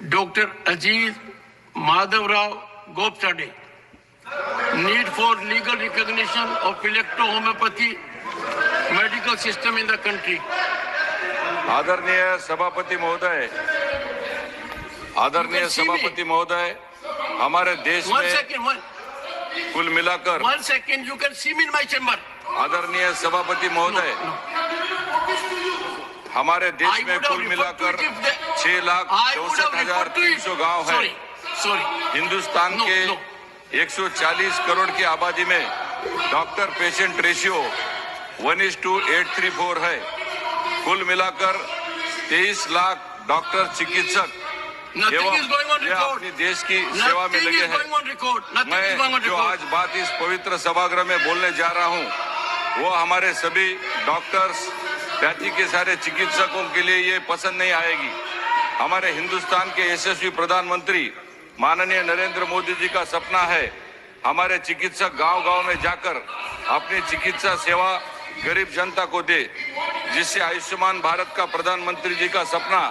Dr. Aziz Madhavrao Gopsade. Need for legal recognition of electro-homeopathy medical system in the country. आदरणीय सभापति महोदय, हमारे देश में कुल मिलाकर 1 second, you can see me in my chamber. आदरणीय सभापति महोदय, हमारे देश में कुल मिलाकर 6,64,300 गांव हैं। हिंदुस्तान के 140 करोड़ की आबादी में डॉक्टर पेशेंट रेशियो 1:834 है। कुल मिलाकर 23 लाख डॉक्टर चिकित्सक एवं अपनी देश की सेवा में लगे हैं। मैं जो आज बात इस पवित्र सभागृह में बोलने जा रहा हूं, वो हमारे सभी डॉक्टर्स, जाति के सारे चिकित्सकों के लिए ये पसंद नहीं आएगी। हमारे हिंदुस्तान के यशस्वी प्रधानमंत्री माननीय नरेंद्र मोदी जी का सपना है हमारे चिकित्सक गांव-गांव में जाकर अपनी चिकित्सा सेवा गरीब जनता को दे, जिससे आयुष्मान भारत का प्रधानमंत्री जी का सपना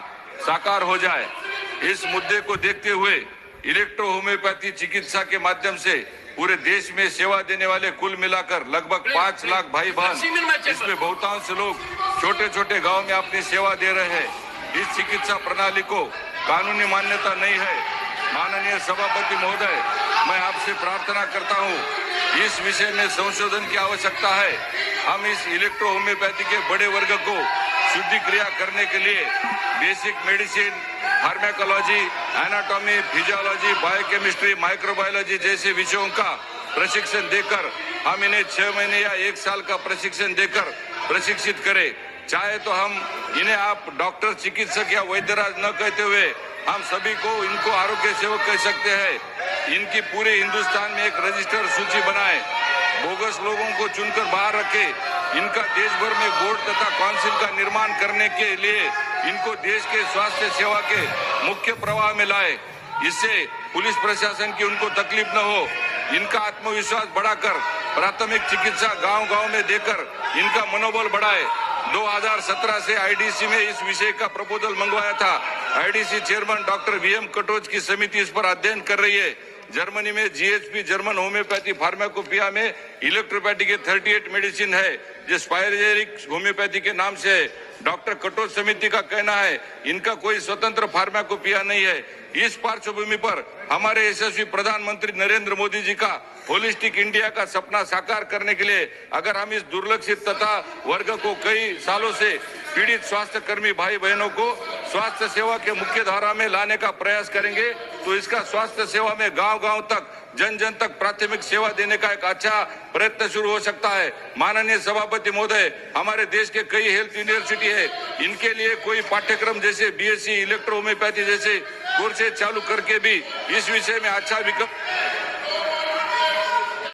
साकार हो जाए। इस मुद्दे को देखते हुए इलेक्ट्रो होम्योपैथी चिकित्सा के माध्यम से पूरे देश में सेवा देने वाले कुल मिलाकर लगभग 5 लाख भाई बहन, इसमें बहुतांश लोग छोटे छोटे गांव में अपनी सेवा दे रहे हैं। इस चिकित्सा प्रणाली को कानूनी मान्यता नहीं है। माननीय सभापति महोदय, मैं आपसे प्रार्थना करता हूं, इस विषय में संशोधन की आवश्यकता है। हम इस इलेक्ट्रो होम्योपैथी के बड़े वर्ग को शुद्धि क्रिया करने के लिए basic medicine, pharmacology, anatomy, physiology, biochemistry, microbiology जैसे विषयों का प्रशिक्षण देकर हम इन्हें 6 महीने या 1 साल का प्रशिक्षण देकर प्रशिक्षित करें। चाहे तो हम इन्हें आप डॉक्टर, चिकित्सक या वैद्यराज न कहते हुए हम सभी को इनको आरोग्य सेवक कह सकते हैं। इनकी पूरे हिंदुस्तान में एक रजिस्टर सूची बनाए, बोगस लोगों को चुनकर बाहर रखे। इनका देश भर में बोर्ड तथा काउंसिल का निर्माण करने के लिए इनको देश के स्वास्थ्य सेवा के मुख्य प्रवाह में लाए। इससे पुलिस प्रशासन की उनको तकलीफ न हो। इनका आत्मविश्वास बढ़ाकर प्राथमिक चिकित्सा गांव-गांव में देकर इनका मनोबल बढ़ाए। 2017 से आईडीसी में इस विषय का प्रपोजल मंगवाया था। IDC chairman doctor VM Katoch की समिति इस पर अध्ययन कर रही है। जर्मनी में जीएचपी, जर्मन होम्योपैथी फार्माकोपिया में इलेक्ट्रोपैथी के 38 मेडिसिन है, जो स्पाइरोजेरिक होम्योपैथी के नाम से है। डॉक्टर कटोच समिति का कहना है इनका कोई स्वतंत्र फार्माकोपिया नहीं है। इस पार्श्वभूमि पर हमारे यशस्वी प्रधानमंत्री नरेंद्र मोदी जी का होलिस्टिक इंडिया का सपना साकार करने के लिए अगर हम इस दुर्लक्षित तथा वर्ग को कई सालों से पीड़ित स्वास्थ्य कर्मी भाई बहनों को स्वास्थ्य सेवा के मुख्य धारा में लाने का प्रयास करेंगे, तो इसका स्वास्थ्य सेवा में गांव-गांव तक, जन जन तक प्राथमिक सेवा देने का एक अच्छा प्रयत्न शुरू हो सकता है। माननीय सभापति महोदय, हमारे देश के कई हेल्थ यूनिवर्सिटी है, इनके लिए कोई पाठ्यक्रम जैसे बीएससी इलेक्ट्रो होम्योपैथी जैसे कोर्सेज चालू करके भी इस विषय में अच्छा विकल्प